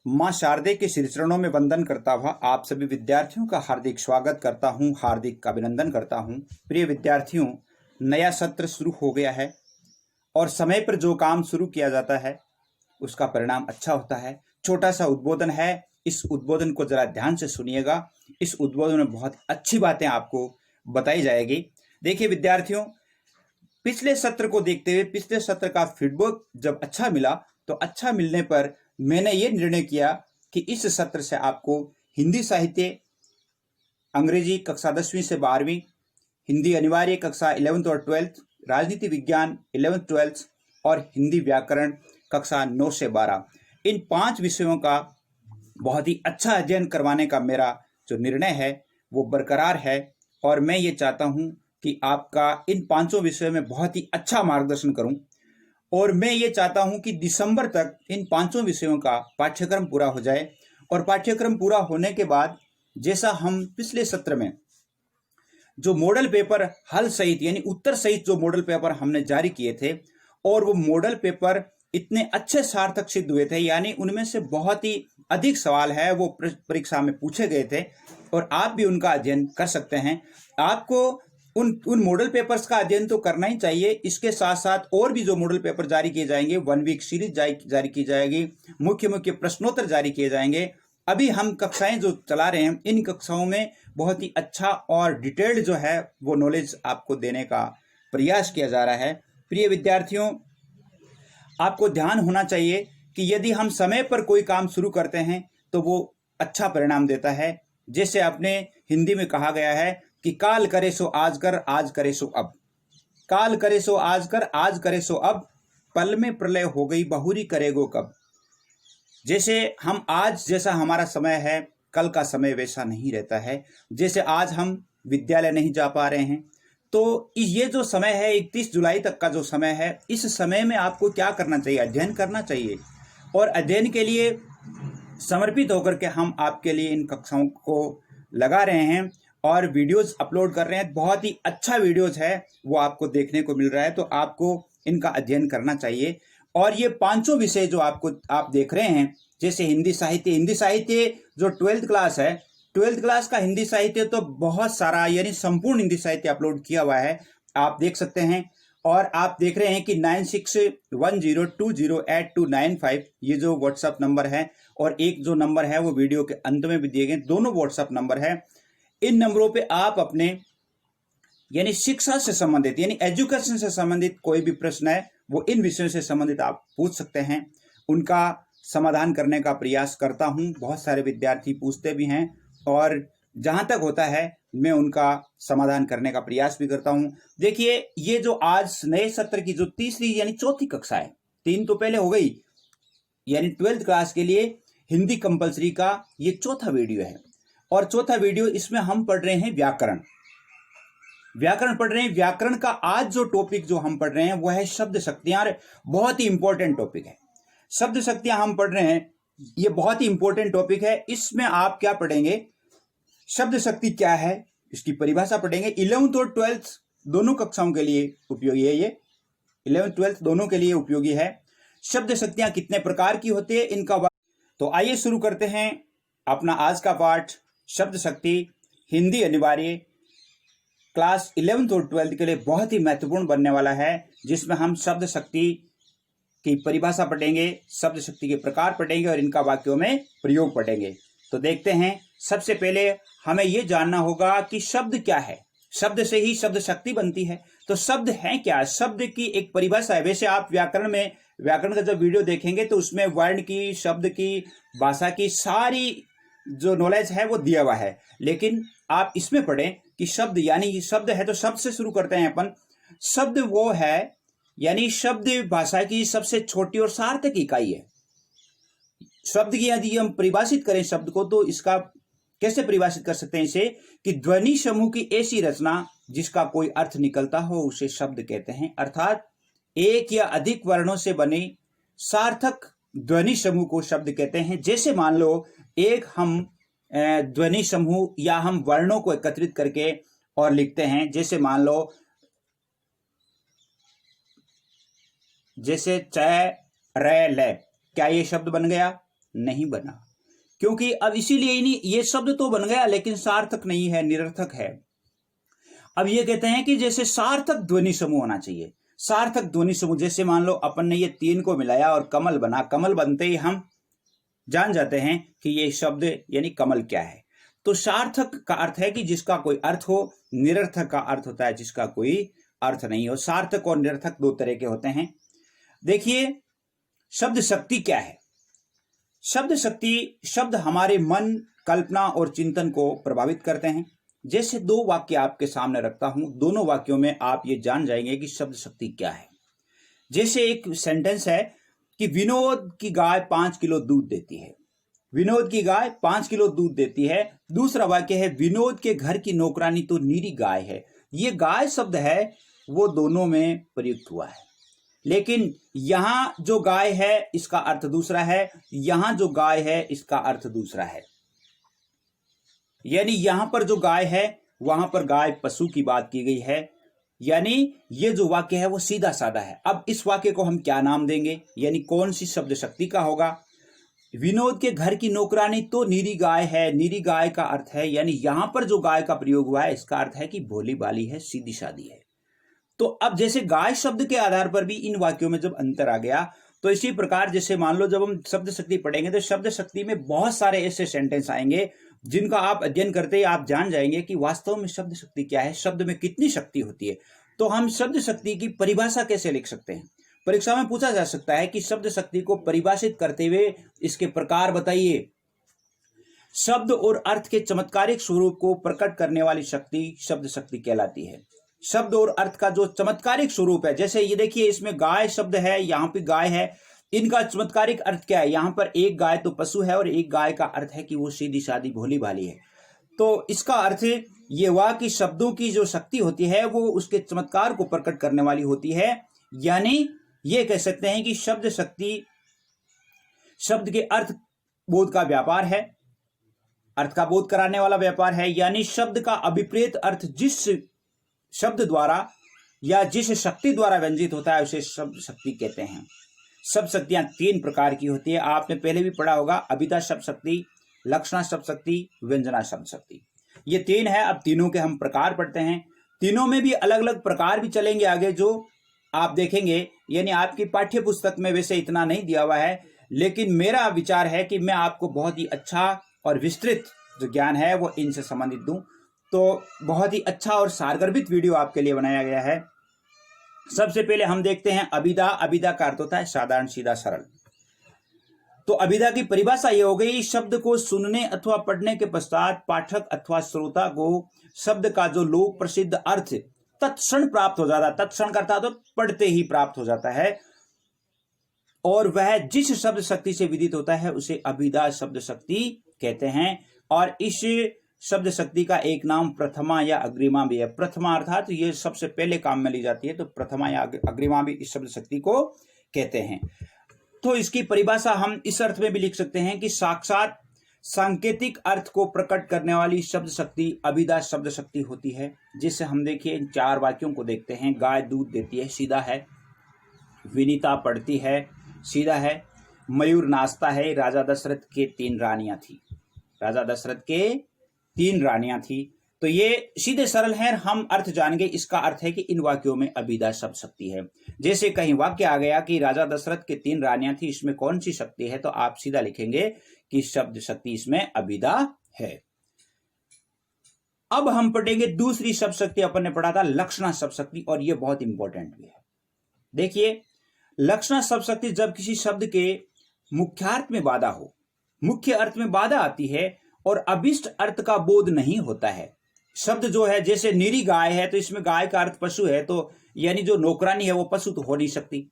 मां शारदे के श्री चरणों में वंदन करता हुआ आप सभी विद्यार्थियों का हार्दिक स्वागत करता हूं, हार्दिक अभिनंदन करता हूं। प्रिय विद्यार्थियों, नया सत्र शुरू हो गया है और समय पर जो काम शुरू किया जाता है उसका परिणाम अच्छा होता है। छोटा सा उद्बोधन है, इस उद्बोधन को जरा ध्यान से सुनिएगा। इस उद्बोधन में बहुत अच्छी बातें आपको बताई जाएगी। देखिए विद्यार्थियों, पिछले सत्र को देखते हुए पिछले सत्र का फीडबैक जब अच्छा मिला तो अच्छा मिलने पर मैंने ये निर्णय किया कि इस सत्र से आपको हिंदी साहित्य, अंग्रेजी कक्षा 10वीं से 12वीं, हिंदी अनिवार्य कक्षा 11th और 12th, राजनीति विज्ञान 11th 12th और हिंदी व्याकरण कक्षा 9 से 12, इन 5 विषयों का बहुत ही अच्छा अध्ययन करवाने का मेरा जो निर्णय है वो बरकरार है। और मैं ये चाहता हूं कि आपका इन 5 विषयों में बहुत ही अच्छा मार्गदर्शन करूं। और मैं ये चाहता हूं कि दिसंबर तक इन 5 विषयों का पाठ्यक्रम पूरा हो जाए। और पाठ्यक्रम पूरा होने के बाद जैसा हम पिछले सत्र में जो मॉडल पेपर हल सहित यानी उत्तर सहित जो मॉडल पेपर हमने जारी किए थे और वो मॉडल पेपर इतने अच्छे सार्थक सिद्ध हुए थे, यानी उनमें से बहुत ही अधिक सवाल है वो परीक्षा में पूछे गए थे और आप भी उनका अध्ययन कर सकते हैं। आपको उन मॉडल पेपर्स का अध्ययन तो करना ही चाहिए। इसके साथ साथ और भी जो मॉडल पेपर जारी किए जाएंगे, 1 वीक सीरीज जारी की जाएगी, मुख्य मुख्य प्रश्नोत्तर जारी किए जाएंगे। अभी हम कक्षाएं जो चला रहे हैं इन कक्षाओं में बहुत ही अच्छा और डिटेल्ड जो है वो नॉलेज आपको देने का प्रयास किया जा रहा है। प्रिय विद्यार्थियों, आपको ध्यान होना चाहिए कि यदि हम समय पर कोई काम शुरू करते हैं तो वो अच्छा परिणाम देता है। जैसे अपने हिंदी में कहा गया है कि काल करे सो आज कर, आज करे सो अब। काल करे सो आज कर, आज करे सो अब, पल में प्रलय हो गई बहुरी करेगो कब। जैसे हम आज जैसा हमारा समय है कल का समय वैसा नहीं रहता है। जैसे आज हम विद्यालय नहीं जा पा रहे हैं तो ये जो समय है 31 जुलाई तक का जो समय है, इस समय में आपको क्या करना चाहिए? अध्ययन करना चाहिए। और अध्ययन के लिए समर्पित होकर के हम आपके लिए इन कक्षाओं को लगा रहे हैं और वीडियोस अपलोड कर रहे हैं। बहुत ही अच्छा वीडियोस है वो आपको देखने को मिल रहा है, तो आपको इनका अध्ययन करना चाहिए। और ये 5 विषय जो आप देख रहे हैं, जैसे हिंदी साहित्य जो 12th क्लास है, 12th क्लास का हिंदी साहित्य तो बहुत सारा यानी संपूर्ण हिंदी साहित्य अपलोड किया हुआ है, आप देख सकते हैं। और आप देख रहे हैं कि 9610208295 ये जो व्हाट्सएप नंबर है और एक जो नंबर है वो वीडियो के अंत में भी दिए गए, दोनों व्हाट्सएप नंबर है। इन नंबरों पे आप अपने यानी शिक्षा से संबंधित यानी एजुकेशन से संबंधित कोई भी प्रश्न है वो इन विषयों से संबंधित आप पूछ सकते हैं। उनका समाधान करने का प्रयास करता हूं। बहुत सारे विद्यार्थी पूछते भी हैं और जहां तक होता है मैं उनका समाधान करने का प्रयास भी करता हूं। देखिए, ये जो आज नए सत्र की जो तीसरी यानी चौथी कक्षा है, 3 तो पहले हो गई, यानी 12th क्लास के लिए हिंदी कंपलसरी का ये चौथा वीडियो है। और चौथा वीडियो इसमें हम पढ़ रहे हैं व्याकरण पढ़ रहे हैं। व्याकरण का आज जो टॉपिक जो हम पढ़ रहे हैं वो है शब्द शक्तियां। बहुत ही इंपॉर्टेंट टॉपिक है शब्द शक्तियां हम पढ़ रहे हैं, ये बहुत ही इंपॉर्टेंट टॉपिक है। इसमें आप क्या पढ़ेंगे? शब्द शक्ति क्या है इसकी परिभाषा पढ़ेंगे। 11th और 12th दोनों कक्षाओं के लिए उपयोगी है। ये 11th 12th दोनों के लिए उपयोगी है। शब्द शक्तियां कितने प्रकार की होती है इनका तो आइए शुरू करते हैं अपना आज का पाठ। शब्द शक्ति हिंदी अनिवार्य क्लास 11th और 12th के लिए बहुत ही महत्वपूर्ण बनने वाला है, जिसमें हम शब्द शक्ति की परिभाषा पढ़ेंगे, शब्द शक्ति के प्रकार पढ़ेंगे और इनका वाक्यों में प्रयोग पढ़ेंगे। तो देखते हैं। सबसे पहले हमें यह जानना होगा कि शब्द क्या है। शब्द से ही शब्द शक्ति बनती है, तो शब्द है क्या? शब्द की एक परिभाषा है। वैसे आप व्याकरण का जब वीडियो देखेंगे तो उसमें वर्ण की, शब्द की, भाषा की सारी जो नॉलेज है वो दिया हुआ है, लेकिन आप इसमें पढ़ें कि शब्द यानी शब्द है तो शब्द से शुरू करते हैं अपन। शब्द वो है यानी शब्द भाषा की सबसे छोटी और सार्थक इकाई है। शब्द की यदि हम परिभाषित करें शब्द को तो इसका कैसे परिभाषित कर सकते हैं इसे कि ध्वनि समूह की ऐसी रचना जिसका कोई अर्थ निकलता हो उसे शब्द कहते हैं। अर्थात एक या अधिक वर्णों से बने सार्थक ध्वनि समूह को शब्द कहते हैं। जैसे मान लो एक हम ध्वनि समूह या हम वर्णों को एकत्रित करके और लिखते हैं, जैसे मान लो जैसे च र ल, क्या ये शब्द बन गया? नहीं बना, क्योंकि अब इसीलिए ही नहीं, ये शब्द तो बन गया लेकिन सार्थक नहीं है, निरर्थक है। अब ये कहते हैं कि जैसे सार्थक ध्वनि समूह होना चाहिए। सार्थक ध्वनि समूह, जैसे मान लो अपन ने ये 3 को मिलाया और कमल बना, कमल बनते ही हम जान जाते हैं कि ये शब्द यानी कमल क्या है। तो सार्थक का अर्थ है कि जिसका कोई अर्थ हो, निरर्थक का अर्थ होता है जिसका कोई अर्थ नहीं हो। सार्थक और निरर्थक 2 तरह के होते हैं। देखिए शब्द शक्ति क्या है। शब्द शक्ति, शब्द हमारे मन, कल्पना और चिंतन को प्रभावित करते हैं। जैसे 2 वाक्य आपके सामने रखता हूं, दोनों वाक्यों में आप ये जान जाएंगे कि शब्द शक्ति क्या है। जैसे एक सेंटेंस है कि विनोद की गाय 5 किलो दूध देती है। विनोद की गाय 5 किलो दूध देती है। दूसरा वाक्य है विनोद के घर की नौकरानी तो नीरी गाय है। ये गाय शब्द है वो दोनों में प्रयुक्त हुआ है, लेकिन यहां जो गाय है इसका अर्थ दूसरा है, यहां जो गाय है इसका अर्थ दूसरा है। यानी यहां पर जो गाय है वहां पर गाय पशु की बात की गई है। यानी ये जो वाक्य है वो सीधा साधा है। अब इस वाक्य को हम क्या नाम देंगे, यानी कौन सी शब्द शक्ति का होगा। विनोद के घर की नौकरानी तो नीरी गाय है। नीरी गाय का अर्थ है, यानी यहां पर जो गाय का प्रयोग हुआ है इसका अर्थ है कि भोली बाली है, सीधी सादी है। तो अब जैसे गाय शब्द के आधार पर भी इन वाक्यों में जब अंतर आ गया, तो इसी प्रकार जैसे मान लो जब हम शब्द शक्ति पढ़ेंगे तो शब्द शक्ति में बहुत सारे ऐसे सेंटेंस आएंगे जिनका आप अध्ययन करते ही आप जान जाएंगे कि वास्तव में शब्द शक्ति क्या है, शब्द में कितनी शक्ति होती है। तो हम शब्द शक्ति की परिभाषा कैसे लिख सकते हैं। परीक्षा में पूछा जा सकता है कि शब्द शक्ति को परिभाषित करते हुए इसके प्रकार बताइए। शब्द और अर्थ के चमत्कारिक स्वरूप को प्रकट करने वाली शक्ति शब्द शक्ति कहलाती है। शब्द और अर्थ का जो चमत्कारिक स्वरूप है, जैसे ये देखिए इसमें गाय शब्द है, यहाँ पे गाय है, इनका चमत्कारिक अर्थ क्या है। यहाँ पर एक गाय तो पशु है और एक गाय का अर्थ है कि वो सीधी सादी भोली भाली है। तो इसका अर्थ ये हुआ कि शब्दों की जो शक्ति होती है वो उसके चमत्कार को प्रकट करने वाली होती है। यानी ये कह सकते हैं कि शब्द शक्ति शब्द के अर्थ बोध का व्यापार है, अर्थ का बोध कराने वाला व्यापार है। यानी शब्द का अभिप्रेत अर्थ जिस शब्द द्वारा या जिस शक्ति द्वारा व्यंजित होता है उसे शब्द शक्ति कहते हैं। शब्द शक्तियां 3 प्रकार की होती है, आपने पहले भी पढ़ा होगा। अभिधा शब्द शक्ति, लक्षणा शब्द शक्ति, व्यंजना शब्द शक्ति, ये 3 है। अब तीनों के हम प्रकार पढ़ते हैं। तीनों में भी अलग अलग प्रकार भी चलेंगे आगे, जो आप देखेंगे। यानी आपकी पाठ्य पुस्तक में वैसे इतना नहीं दिया हुआ है, लेकिन मेरा विचार है कि मैं आपको बहुत ही अच्छा और विस्तृत जो ज्ञान है वो इनसे संबंधित दूं। तो बहुत ही अच्छा और सारगर्भित वीडियो आपके लिए बनाया गया है। सबसे पहले हम देखते हैं अभिधा। अभिधा का अर्थ होता है साधारण, सीधा, सरल। तो अभिधा की परिभाषा ये हो गई, शब्द को सुनने अथवा पढ़ने के पश्चात पाठक अथवा श्रोता को शब्द का जो लोक प्रसिद्ध अर्थ तत्क्षण प्राप्त हो जाता है। तत्क्षण करता तो पढ़ते ही प्राप्त हो जाता है, और वह जिस शब्द शक्ति से विदित होता है उसे अभिधा शब्द शक्ति कहते हैं। और इस शब्द शक्ति का एक नाम प्रथमा या अग्रिमा भी है। प्रथमा अर्थात ये सबसे पहले काम में ली जाती है, तो प्रथमा या अग्रिमा भी इस शब्द शक्ति को कहते हैं। तो इसकी परिभाषा हम इस अर्थ में भी लिख सकते हैं कि साक्षात सांकेतिक अर्थ को प्रकट करने वाली शब्द शक्ति अभिधा शब्द शक्ति होती है। जिससे हम देखिए इन 4 वाक्यों को देखते हैं। गाय दूध देती है, सीधा है। विनीता पढ़ती है, सीधा है। मयूर नाचता है। राजा दशरथ के 3 रानियां थी। राजा दशरथ के 3 रानियां थी। तो ये सीधे सरल है, हम अर्थ जान गए। इसका अर्थ है कि इन वाक्यों में अभिधा शब्द शक्ति है। जैसे कहीं वाक्य आ गया कि राजा दशरथ के 3 रानियां थी, इसमें कौन सी शक्ति है, तो आप सीधा लिखेंगे कि शब्द शक्ति इसमें अभिधा है। अब हम पढ़ेंगे दूसरी शब्द शक्ति। अपन ने पढ़ा था लक्षणा शब्द शक्ति, और यह बहुत इंपॉर्टेंट भी है। देखिए लक्षणा शब्द शक्ति जब किसी शब्द के मुख्यार्थ में बाधा हो, मुख्य अर्थ में बाधा आती है और अभिष्ट अर्थ का बोध नहीं होता है। शब्द जो है जैसे नीरी गाय है, तो इसमें गाय का अर्थ पशु है, तो यानी जो नौकरानी है वो पशु तो हो नहीं सकती।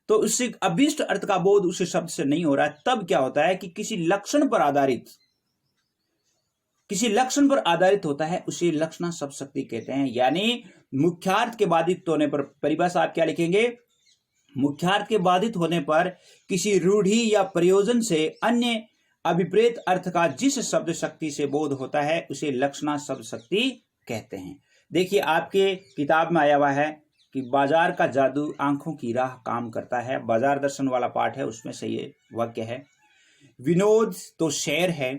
तो उससे अभिष्ट अर्थ का बोध उस शब्द से नहीं हो रहा है। तब क्या होता है कि किसी लक्षण पर आधारित होता है, उसे लक्षणा शब्द शक्ति कहते हैं। यानी मुख्यार्थ के बाधित होने पर, परिभाषा आप क्या लिखेंगे, मुख्यार्थ के बाधित होने पर किसी रूढ़ि या प्रयोजन से अन्य अभिप्रेत अर्थ का जिस शब्द शक्ति से बोध होता है उसे लक्षणा शब्द शक्ति कहते हैं। देखिए आपके किताब में आया हुआ है कि बाजार का जादू आंखों की राह काम करता है। बाजार दर्शन वाला पाठ है, उसमें से ये वाक्य है। विनोद तो शेर है,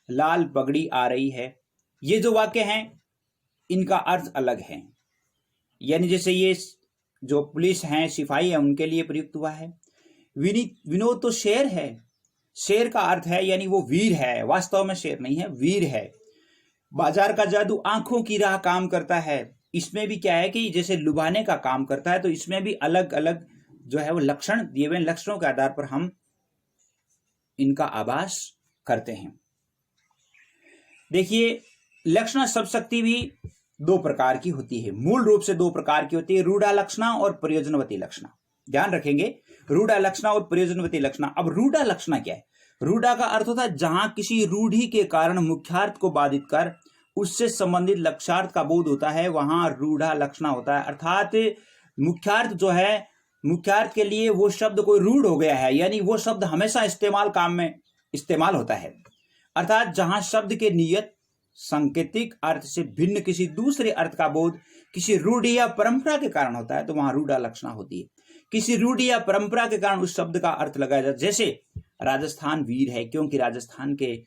लाल पगड़ी आ रही है। ये जो वाक्य हैं इनका अर्थ अलग है, यानी जैसे ये जो पुलिस हैं, सिपाही हैं, उनके लिए प्रयुक्त हुआ है। विनोद तो शेर है, शेर का अर्थ है यानी वो वीर है, वास्तव में शेर नहीं है, वीर है। बाजार का जादू आंखों की राह काम करता है, इसमें भी क्या है कि जैसे लुभाने का काम करता है, तो इसमें भी अलग अलग जो है वो लक्षण दिए हुए, लक्षणों के आधार पर हम इनका आभास करते हैं। देखिए, लक्षणा शब्द शक्ति भी दो प्रकार की होती है, मूल रूप से दो प्रकार की होती है, रूढ़ा लक्षणा और प्रयोजनवती लक्षणा। ध्यान रखेंगे, रूढ़ा लक्षणा और प्रयोजनवती लक्षणा। अब रूढ़ा लक्षणा क्या है? रूढ़ा का अर्थ होता है जहां किसी रूढ़ि के कारण मुख्यार्थ को बाधित कर उससे संबंधित लक्ष्यार्थ का बोध होता है, वहां रूढ़ा लक्षणा होता है। अर्थात मुख्यार्थ जो है, मुख्यार्थ के लिए वो शब्द कोई रूढ़ हो गया है, यानी वो शब्द हमेशा इस्तेमाल काम में इस्तेमाल होता है। अर्थात जहां शब्द के नियत सांकेतिक अर्थ से भिन्न किसी दूसरे अर्थ का बोध किसी रूढ़ि या परंपरा के कारण होता है, तो वहां रूढ़ा लक्षणा होती है। किसी रूढ़ि या परंपरा के कारण उस शब्द का अर्थ लगाया जाता है। जैसे राजस्थान वीर है, क्योंकि राजस्थान के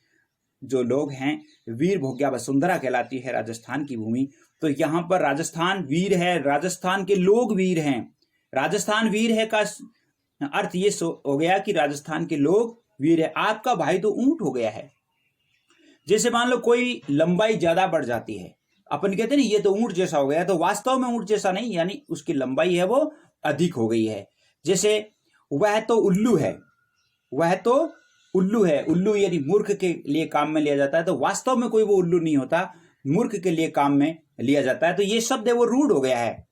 जो लोग हैं, वीर भोग्या वसुंधरा कहलाती है राजस्थान की भूमि, तो यहाँ पर राजस्थान वीर है, राजस्थान के लोग वीर हैं। राजस्थान वीर है का अर्थ ये हो गया कि राजस्थान के लोग वीर है। आपका भाई तो ऊंट हो गया है। जैसे मान लो कोई लंबाई ज्यादा बढ़ जाती है, अपन कहते हैं ये तो ऊंट जैसा हो गया, तो वास्तव में ऊंट जैसा नहीं, यानी उसकी लंबाई है वो अधिक हो गई है। जैसे वह तो उल्लू है, वह तो उल्लू है, उल्लू यानी मूर्ख के लिए काम में लिया जाता है, तो वास्तव में कोई वो उल्लू नहीं होता, मूर्ख के लिए काम में लिया जाता है। तो ये शब्द है वो रूढ़ हो गया है,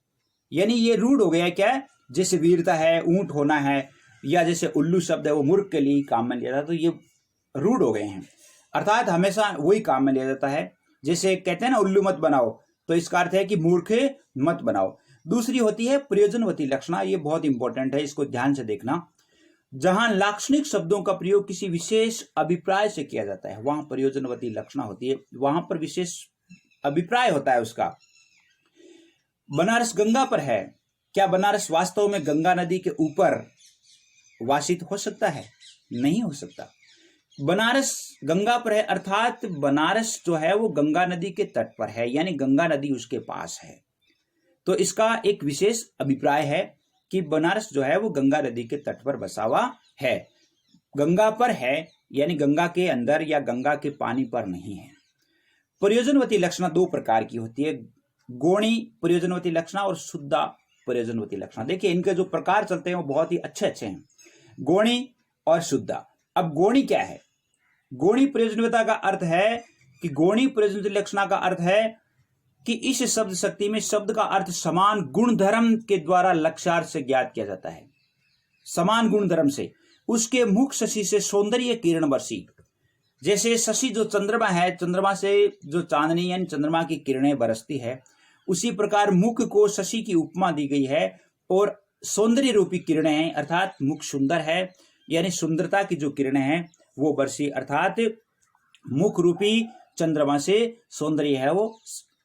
यानी ये रूढ़ हो गया है। क्या है? जैसे वीरता है, ऊंट होना है, या जैसे उल्लू शब्द है वो मूर्ख के लिए काम में लिया जाता है, तो ये रूढ़ हो गए हैं। अर्थात हमेशा वही काम में लिया जाता है। जैसे कहते हैं ना उल्लू मत बनाओ, तो इसका अर्थ है कि मूर्ख मत बनाओ। दूसरी होती है प्रयोजनवती लक्षणा, ये बहुत इंपॉर्टेंट है, इसको ध्यान से देखना। जहां लाक्षणिक शब्दों का प्रयोग किसी विशेष अभिप्राय से किया जाता है, वहां प्रयोजनवती लक्षणा होती है, वहां पर विशेष अभिप्राय होता है उसका। बनारस गंगा पर है, क्या बनारस वास्तव में गंगा नदी के ऊपर वासित हो सकता है? नहीं हो सकता। बनारस गंगा पर है, अर्थात बनारस जो है वो गंगा नदी के तट पर है, यानी गंगा नदी उसके पास है, तो इसका एक विशेष अभिप्राय है कि बनारस जो है वो गंगा नदी के तट पर बसा हुआ है। गंगा पर है यानी गंगा के अंदर या गंगा के पानी पर नहीं है। प्रयोजनवती लक्षणा दो प्रकार की होती है, गौणी प्रयोजनवती लक्षणा और शुद्धा प्रयोजनवती लक्षणा। देखिए इनके जो प्रकार चलते हैं वो बहुत ही अच्छे अच्छे हैं, गौणी और शुद्धा। अब गौणी क्या है? गौणी प्रयोजनवता का अर्थ है कि गौणी प्रयोजनवती लक्षणा का अर्थ है कि इस शब्द शक्ति में शब्द का अर्थ समान गुण धर्म के द्वारा लक्ष्यार्थ से ज्ञात किया जाता है। समान गुण धर्म से, उसके मुख शशि से सौंदर्य किरण बरसी। जैसे शशि जो चंद्रमा है, चंद्रमा से जो चांदनी यानी चंद्रमा की किरणें बरसती है, उसी प्रकार मुख को शशि की उपमा दी गई है और सौंदर्य रूपी किरणें हैं, अर्थात मुख सुंदर है यानी सुंदरता की जो किरणें हैं वो बरसी, अर्थात मुख रूपी चंद्रमा से सौंदर्य है वो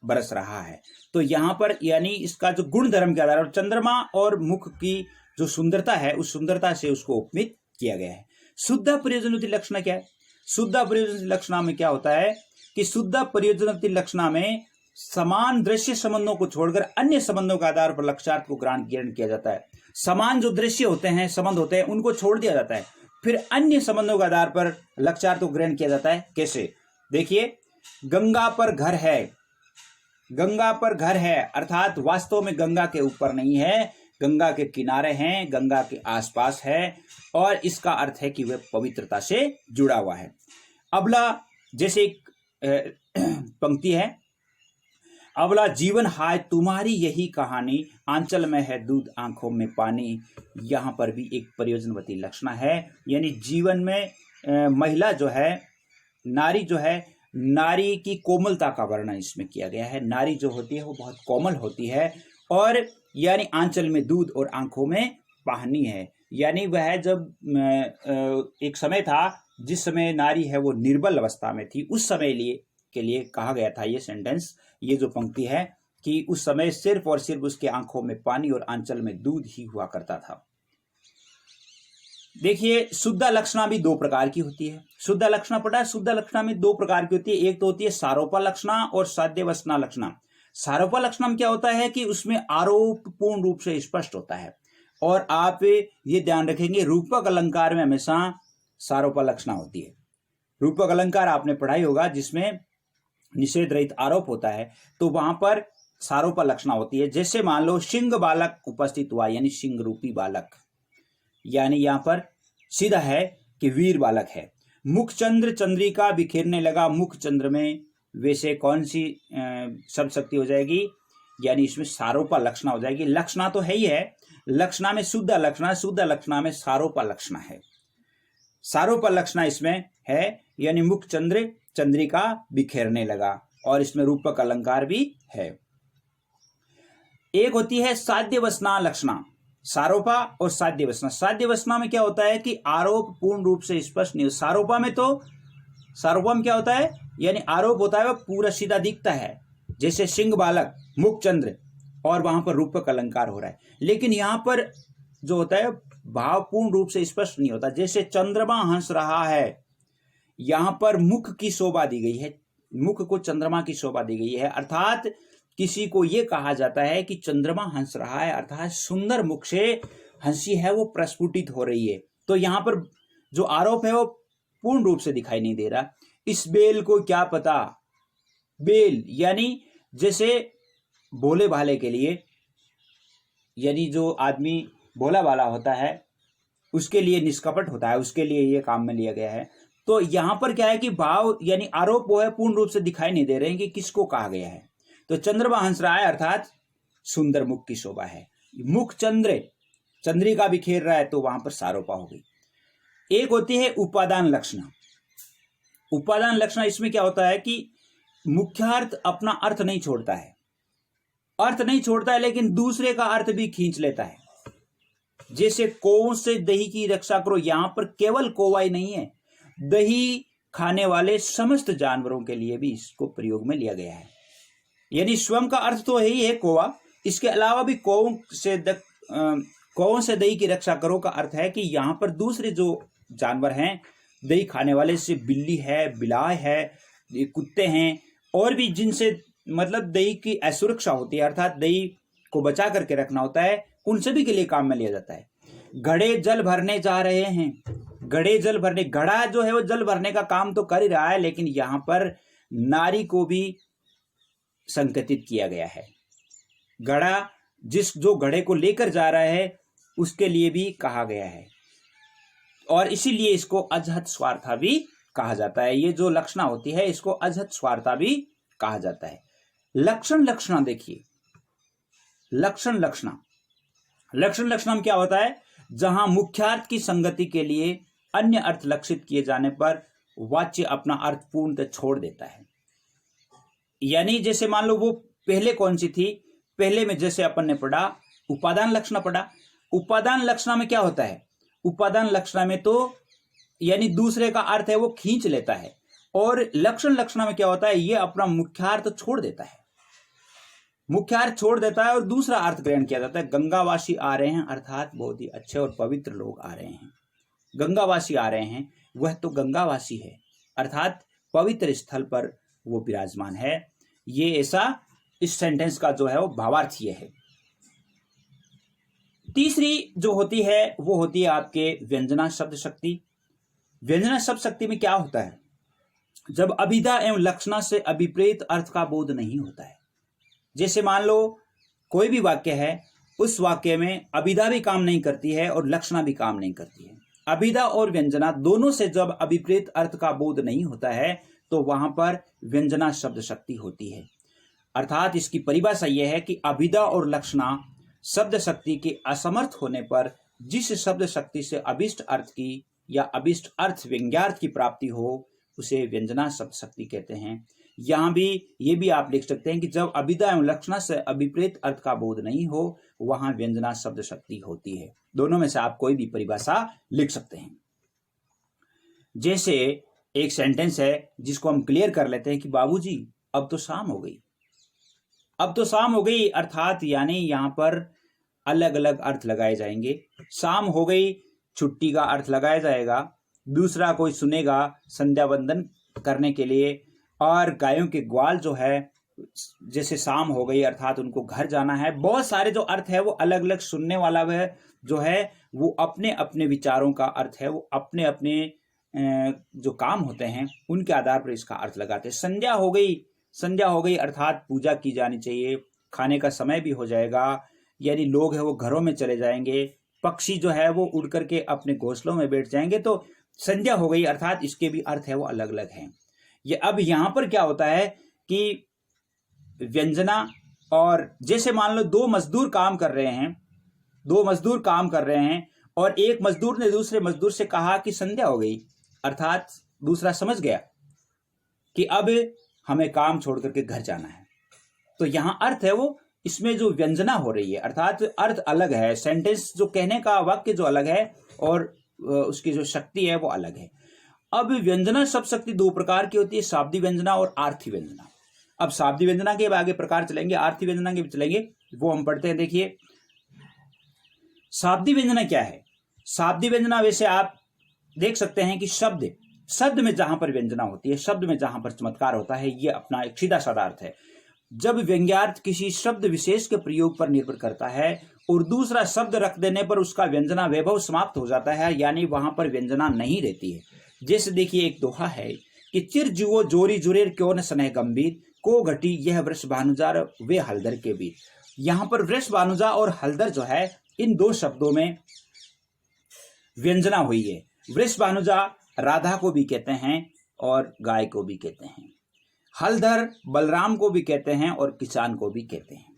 बरस रहा है। तो यहां पर यानी इसका जो गुण धर्म के आधार पर चंद्रमा और मुख की जो सुंदरता है उस सुंदरता से उसको उपमित किया गया है। शुद्ध प्रयोजनवती लक्षणा क्या है? शुद्ध प्रयोजनवती लक्षणा में क्या होता है कि शुद्ध प्रयोजनवती लक्षणा में समान दृश्य संबंधों को छोड़कर अन्य संबंधों के आधार पर लक्ष्यार्थ को ग्रहण किया जाता है। समान जो दृश्य होते हैं, संबंध होते हैं, उनको छोड़ दिया जाता है, फिर अन्य संबंधों के आधार पर लक्ष्यार्थ को ग्रहण किया जाता है। कैसे? देखिए, गंगा पर घर है, गंगा पर घर है अर्थात वास्तव में गंगा के ऊपर नहीं है, गंगा के किनारे हैं, गंगा के आसपास है, और इसका अर्थ है कि वह पवित्रता से जुड़ा हुआ है। अबला जैसे एक पंक्ति है, अबला जीवन हाय तुम्हारी यही कहानी, आंचल में है दूध आंखों में पानी। यहां पर भी एक प्रयोजनवती लक्षणा है, यानी जीवन में महिला जो है, नारी जो है, नारी की कोमलता का वर्णन इसमें किया गया है। नारी जो होती है वो बहुत कोमल होती है, और यानी आंचल में दूध और आंखों में पानी है, यानी वह जब एक समय था जिस समय नारी है वो निर्बल अवस्था में थी, उस समय के लिए कहा गया था ये सेंटेंस, ये जो पंक्ति है कि उस समय सिर्फ और सिर्फ उसके आंखों में पानी और आंचल में दूध ही हुआ करता था। देखिए शुद्ध लक्षणा भी दो प्रकार की होती है। शुद्ध लक्षणा पढ़ा है। शुद्ध लक्षणा में दो प्रकार की होती है, एक तो होती है सारोपा लक्षणा और साध्यवसना लक्षणा। सारोपा लक्षणा में क्या होता है कि उसमें आरोप पूर्ण रूप से स्पष्ट होता है, और आप ये ध्यान रखेंगे रूपक अलंकार में हमेशा सारोपा लक्षणा होती है। रूपक अलंकार आपने पढ़ाई होगा जिसमें निषेध रहित आरोप होता है, तो वहां पर सारोपा लक्षणा होती है। जैसे मान लो सिंह बालक उपस्थित हुआ, यानी सिंह रूपी बालक, यानी यहां पर सीधा है कि वीर बालक है। मुख चंद्र चंद्रिका बिखेरने लगा, मुख चंद्र में वैसे कौन सी शब्द शक्ति हो जाएगी, यानी इसमें सारोपा लक्षणा हो जाएगी। लक्षणा तो है ही है, लक्षणा में शुद्ध लक्षणा, शुद्ध लक्षणा में सारोपा लक्षणा है। सारोपा लक्षणा इसमें है, यानी मुख चंद्र चंद्रिका बिखेरने लगा, और इसमें रूपक अलंकार भी है। एक होती है साध्यवसना लक्षणा, सारोपा और साध्यवसना। साध्यवसना में क्या होता है कि आरोप पूर्ण रूप से स्पष्ट नहीं हो। सारोपा में क्या होता है, यानी आरोप होता है वह पूरा सीधा दिखता है, जैसे सिंह बालक, मुख चंद्र, और वहां पर रूपक अलंकार हो रहा है। लेकिन यहां पर जो होता है भाव पूर्ण रूप से स्पष्ट नहीं होता। जैसे चंद्रमा हंस रहा है, यहां पर मुख की शोभा दी गई है, मुख को चंद्रमा की शोभा दी गई है, अर्थात किसी को यह कहा जाता है कि चंद्रमा हंस रहा है, अर्थात सुंदर मुख से हंसी है वो प्रस्फुटित हो रही है। तो यहां पर जो आरोप है वो पूर्ण रूप से दिखाई नहीं दे रहा। इस बेल को क्या पता, बेल यानी जैसे भोले भाले के लिए, यानी जो आदमी भोला भाला होता है उसके लिए निष्कपट होता है, उसके लिए ये काम में लिया गया है। तो यहां पर क्या है कि भाव यानी आरोप वो है पूर्ण रूप से दिखाई नहीं दे रहे हैं कि किसको कहा गया है। तो चंद्रमा हंस रहा है अर्थात सुंदर मुख की शोभा है। मुख चंद्र चंद्रिका बिखेर रहा है, तो वहां पर सारोपा हो गई। एक होती है उपादान लक्षणा। उपादान लक्षणा इसमें क्या होता है कि मुख्यार्थ अपना अर्थ नहीं छोड़ता है, अर्थ नहीं छोड़ता है लेकिन दूसरे का अर्थ भी खींच लेता है। जैसे कौओं से दही की रक्षा करो, यहां पर केवल कौवा ही नहीं है, दही खाने वाले समस्त जानवरों के लिए भी इसको प्रयोग में लिया गया है। यानी स्वयं का अर्थ तो यही है कौवा, इसके अलावा भी कौओं से दही की रक्षा करो का अर्थ है कि यहां पर दूसरे जो जानवर हैं दही खाने वाले, से बिल्ली है, बिलाय है, कुत्ते हैं, और भी जिनसे मतलब दही की असुरक्षा होती है, अर्थात दही को बचा करके रखना होता है, उन सभी के लिए काम में लिया जाता है। घड़े जल भरने जा रहे हैं, घड़े जल भरने, घड़ा जो है वो जल भरने का काम तो कर ही रहा है, लेकिन यहां पर नारी को भी संकेतित किया गया है। घड़ा जो घड़े को लेकर जा रहा है उसके लिए भी कहा गया है, और इसीलिए इसको अजहत स्वार्था भी कहा जाता है। ये जो लक्षणा होती है इसको अजहत स्वार्था भी कहा जाता है। लक्षण लक्षणा देखिए, लक्षण लक्षणा में क्या होता है, जहां मुख्यार्थ की संगति के लिए अन्य अर्थ लक्षित किए जाने पर वाच्य अपना अर्थ पूर्णतः छोड़ देता है। यानी जैसे मान लो वो पहले कौन सी थी, पहले में जैसे अपन ने पढ़ा उपादान लक्षणा पढ़ा। उपादान लक्षणा में क्या होता है, उपादान लक्षणा में तो यानी दूसरे का अर्थ है वो खींच लेता है, और लक्षण लक्षणा में क्या होता है, ये अपना मुख्यार्थ छोड़ देता है, मुख्यार्थ छोड़ देता है और दूसरा अर्थ ग्रहण किया जाता है। गंगावासी आ रहे हैं अर्थात बहुत ही अच्छे और पवित्र लोग आ रहे हैं, गंगावासी आ रहे हैं, वह तो गंगावासी है अर्थात पवित्र स्थल पर वो विराजमान है। ये ऐसा इस सेंटेंस का जो है वो भावार्थ ये है। तीसरी जो होती है वो होती है आपके व्यंजना शब्द शक्ति। व्यंजना शब्द शक्ति में क्या होता है, जब अभिधा एवं लक्षणा से अभिप्रेत अर्थ का बोध नहीं होता है। जैसे मान लो कोई भी वाक्य है, उस वाक्य में अभिधा भी काम नहीं करती है और लक्षणा भी काम नहीं करती है। अभिधा और व्यंजना दोनों से जब अभिप्रेत अर्थ का बोध नहीं होता है तो वहां पर व्यंजना शब्द शक्ति होती है। अर्थात इसकी परिभाषा यह है कि अभिधा और लक्षणा शब्द शक्ति के असमर्थ होने पर जिस शब्द शक्ति से अभिष्ट अर्थ की या अभिष्ट अर्थ व्यंग्यार्थ की प्राप्ति हो उसे व्यंजना शब्द शक्ति कहते हैं। यहां भी ये भी आप लिख सकते हैं कि जब अभिधा एवं लक्षणा से अभिप्रेत अर्थ का बोध नहीं हो वहां व्यंजना शब्द शक्ति होती है। दोनों में से आप कोई भी परिभाषा लिख सकते हैं। जैसे एक सेंटेंस है जिसको हम क्लियर कर लेते हैं कि बाबूजी अब तो शाम हो गई, अब तो शाम हो गई अर्थात यानी यहां पर अलग अलग अर्थ लगाए जाएंगे। शाम हो गई छुट्टी का अर्थ लगाया जाएगा। दूसरा कोई सुनेगा संध्या वंदन करने के लिए। और गायों के ग्वाल जो है जैसे शाम हो गई अर्थात उनको घर जाना है। बहुत सारे जो अर्थ है वो अलग अलग सुनने वाला वह जो है वो अपने अपने विचारों का अर्थ है, वो अपने अपने जो काम होते हैं उनके आधार पर इसका अर्थ लगाते हैं। संध्या हो गई अर्थात पूजा की जानी चाहिए, खाने का समय भी हो जाएगा, यानी लोग है वो घरों में चले जाएंगे, पक्षी जो है वो उड़ करके अपने घोंसलों में बैठ जाएंगे। तो संध्या हो गई अर्थात इसके भी अर्थ है वो अलग अलग हैं। ये अब यहाँ पर क्या होता है कि व्यंजना, और जैसे मान लो दो मजदूर काम कर रहे हैं और एक मजदूर ने दूसरे मजदूर से कहा कि संध्या हो गई, अर्थात दूसरा समझ गया कि अब हमें काम छोड़ करके घर जाना है। तो यहां अर्थ है वो इसमें जो व्यंजना हो रही है अर्थात अर्थ अलग है, सेंटेंस जो कहने का वाक्य जो अलग है और उसकी जो शक्ति है वो अलग है। अब व्यंजना शब्द शक्ति दो प्रकार की होती है, शाब्दिक व्यंजना और आर्थी व्यंजना। अब शाब्दिक व्यंजना के आगे प्रकार चलेंगे, आर्थी व्यंजना के भी चलेंगे, वो हम पढ़ते हैं। देखिए शाब्दिक व्यंजना क्या है। शाब्दिक व्यंजना वैसे आप देख सकते हैं कि शब्द में जहां पर व्यंजना होती है, शब्द में जहां पर चमत्कार होता है, ये अपना एक सीधा साधा अर्थ है। जब व्यंग्यार्थ किसी शब्द विशेष के प्रयोग पर निर्भर करता है और दूसरा शब्द रख देने पर उसका व्यंजना वैभव समाप्त हो जाता है, यानी वहां पर व्यंजना नहीं रहती है। जैसे देखिए एक दोहा है कि चिर जुओ जोरी जुरेर क्यों न स्नेह गंभीर, को घटी यह वृष भानुजा वे हलदर के बीच। यहां पर वृष भानुजा और हलदर जो है इन दो शब्दों में व्यंजना हुई है। वृष भानुजा राधा को भी कहते हैं और गाय को भी कहते हैं, हलधर बलराम को भी कहते हैं और किसान को भी कहते हैं।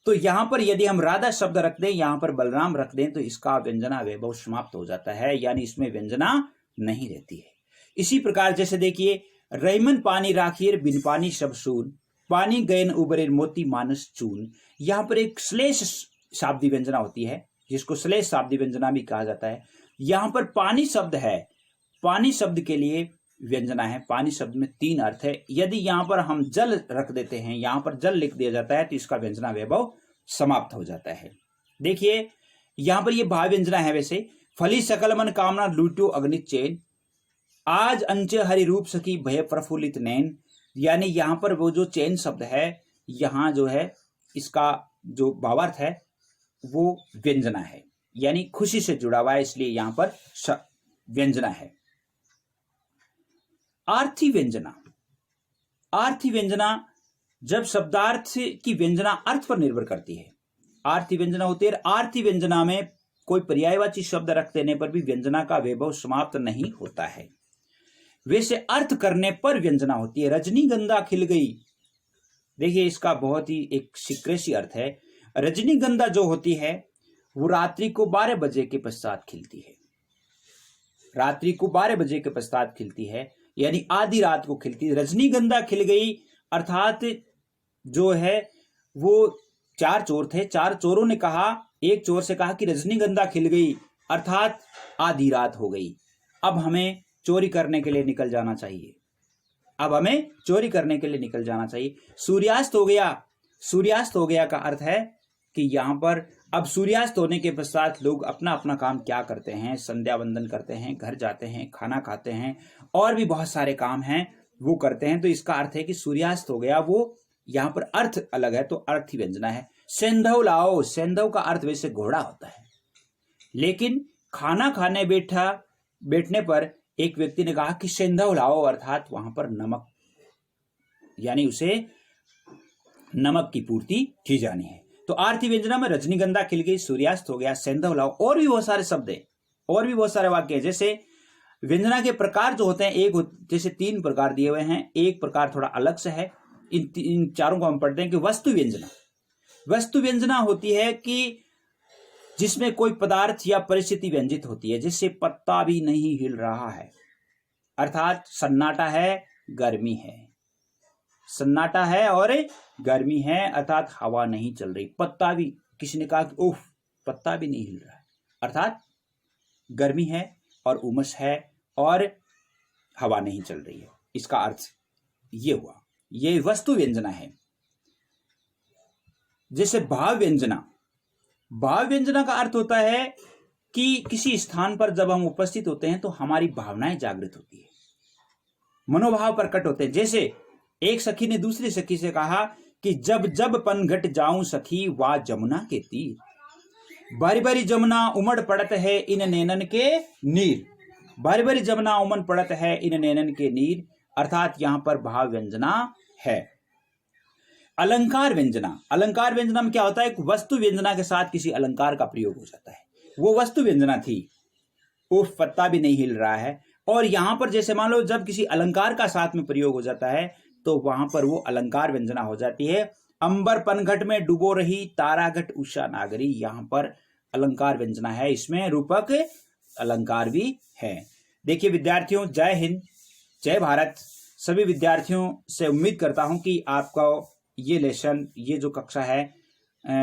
तो यहां पर यदि हम राधा शब्द रख दें, यहां पर बलराम रख दें, तो इसका व्यंजना वैभव समाप्त हो जाता है, यानी इसमें व्यंजना नहीं रहती है। इसी प्रकार जैसे देखिए रहीमन पानी राखिए बिन पानी सब सून, पानी गयन उबरे मोती मानस चून। यहां पर एक श्लेष शाब्दिक व्यंजना होती है जिसको श्लेष शाब्दिक व्यंजना भी कहा जाता है। यहां पर पानी शब्द है, पानी शब्द के लिए व्यंजना है। पानी शब्द में तीन अर्थ है। यदि यहां पर हम जल रख देते हैं, यहां पर जल लिख दिया जाता है, तो इसका व्यंजना वैभव समाप्त हो जाता है। देखिए यहां पर ये भाव व्यंजना है। वैसे फली सकल मन कामना लूटो अग्नि चैन, आज अंचे हरि रूप सखी भय प्रफुल्लित नैन। यानी यहां पर वो जो चैन शब्द है, यहां जो है इसका जो भावार्थ है वो व्यंजना है, यानी खुशी से जुड़ा हुआ है, इसलिए यहां पर व्यंजना है। आर्थी व्यंजना, आर्थी व्यंजना जब शब्दार्थ की व्यंजना अर्थ पर निर्भर करती है, आर्थी व्यंजना होती है। आर्थी व्यंजना में कोई पर्यायवाची शब्द रख देने पर भी व्यंजना का वैभव समाप्त नहीं होता है। वैसे अर्थ करने पर व्यंजना होती है। रजनीगंधा खिल गई, देखिए इसका बहुत ही एक सिक्रेसी अर्थ है। रजनीगंधा जो होती है वो रात्रि को 12 बजे के पश्चात खिलती है, रात्रि को 12 बजे के पश्चात खिलती है, यानी आधी रात को खिलती है। रजनीगंधा खिल गई अर्थात जो है वो चार चोर थे, चार चोरों ने कहा, एक चोर से कहा कि रजनीगंधा खिल गई अर्थात आधी रात हो गई, अब हमें चोरी करने के लिए निकल जाना चाहिए, अब हमें चोरी करने के लिए निकल जाना चाहिए। सूर्यास्त हो गया, सूर्यास्त हो गया का अर्थ है कि यहां पर अब सूर्यास्त होने के पश्चात लोग अपना अपना काम क्या करते हैं, संध्या वंदन करते हैं, घर जाते हैं, खाना खाते हैं और भी बहुत सारे काम हैं वो करते हैं। तो इसका अर्थ है कि सूर्यास्त हो गया, वो यहां पर अर्थ अलग है, तो अर्थी व्यंजना है। सेंधव लाओ, सेंधव का अर्थ वैसे घोड़ा होता है, लेकिन खाना खाने बैठने पर एक व्यक्ति ने कहा कि सेंधव लाओ अर्थात वहां पर नमक, यानी उसे नमक की पूर्ति की जानी है। तो आर्थी व्यंजना में रजनीगंधा खिल गई, सूर्यास्त हो गया, सेंधव लाओ, और भी बहुत सारे शब्द है और भी बहुत सारे वाक्य है। जैसे व्यंजना के प्रकार जो होते हैं, एक जैसे 3 प्रकार दिए हुए हैं, एक प्रकार थोड़ा अलग से है। इन चारों को हम पढ़ते हैं कि वस्तु व्यंजना, वस्तु व्यंजना होती है कि जिसमें कोई पदार्थ या परिस्थिति व्यंजित होती है। जैसे पत्ता भी नहीं हिल रहा है अर्थात सन्नाटा है, गर्मी है, सन्नाटा है और गर्मी है अर्थात हवा नहीं चल रही। पत्ता भी, किसी ने कहा कि उफ पत्ता भी नहीं हिल रहा है अर्थात गर्मी है और उमस है और हवा नहीं चल रही है, इसका अर्थ ये हुआ, ये वस्तु व्यंजना है। जैसे भाव व्यंजना, भाव व्यंजना का अर्थ होता है कि किसी स्थान पर जब हम उपस्थित होते हैं तो हमारी भावनाएं जागृत होती है, मनोभाव प्रकट होते हैं। जैसे एक सखी ने दूसरी सखी से कहा कि जब जब पनघट जाऊं सखी वा जमुना के तीर, बारी बारी जमुना उमड़ पड़त है इन नैनन के नीर। बारी बारी जमुना उमड़ पड़त है इन नैनन के नीर, अर्थात यहां पर भाव व्यंजना है। अलंकार व्यंजना, अलंकार व्यंजना में क्या होता है, एक वस्तु व्यंजना के साथ किसी अलंकार का प्रयोग हो जाता है। वो वस्तु व्यंजना थी, उफ पत्ता भी नहीं हिल रहा है। और यहां पर जैसे मान लो जब किसी अलंकार का साथ में प्रयोग हो जाता है तो वहां पर वो अलंकार व्यंजना हो जाती है। अंबर पनघट में डुबो रही ताराघट उषा नागरी, यहां पर अलंकार व्यंजना है, इसमें रूपक अलंकार भी है। देखिए विद्यार्थियों, जय हिंद, जय भारत। सभी विद्यार्थियों से उम्मीद करता हूं कि आपका ये लेसन, ये जो कक्षा है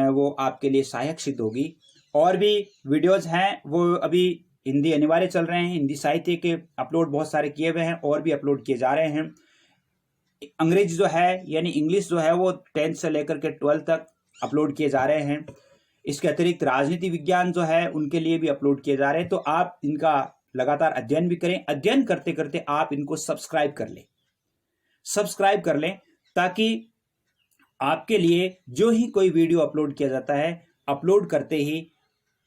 वो आपके लिए सहायक सिद्ध होगी। और भी वीडियोज हैं वो अभी हिंदी अनिवार्य चल रहे हैं, हिंदी साहित्य के अपलोड बहुत सारे किए हुए हैं और भी अपलोड किए जा रहे हैं। अंग्रेजी जो है यानी इंग्लिश जो है वो 10th से लेकर के 12th तक अपलोड किए जा रहे हैं। इसके अतिरिक्त राजनीति विज्ञान जो है उनके लिए भी अपलोड किए जा रहे हैं। तो आप इनका लगातार अध्ययन भी करें, अध्ययन करते करते आप इनको सब्सक्राइब कर लें ताकि आपके लिए जो ही कोई वीडियो अपलोड किया जाता है, अपलोड करते ही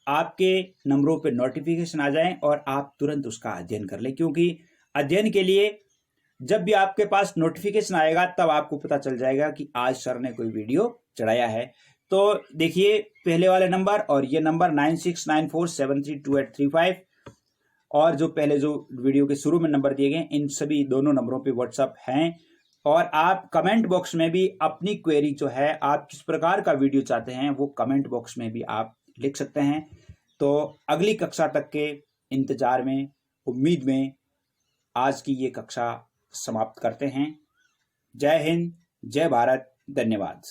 आपके नंबरों पे नोटिफिकेशन आ जाएं और आप तुरंत उसका अध्ययन कर लें। क्योंकि अध्ययन के लिए जब भी आपके पास नोटिफिकेशन आएगा तब आपको पता चल जाएगा कि आज सर ने कोई वीडियो चढ़ाया है। तो देखिए पहले वाले नंबर और ये नंबर 9694732835 और जो पहले जो वीडियो के शुरू में नंबर दिए गए, इन सभी दोनों नंबरों पे व्हाट्सएप हैं। और आप कमेंट बॉक्स में भी अपनी क्वेरी जो है, आप किस प्रकार का वीडियो चाहते हैं, वो कमेंट बॉक्स में भी आप लिख सकते हैं। तो अगली कक्षा तक के इंतजार में, उम्मीद में आज की ये कक्षा समाप्त करते हैं। जय हिंद, जय भारत, धन्यवाद।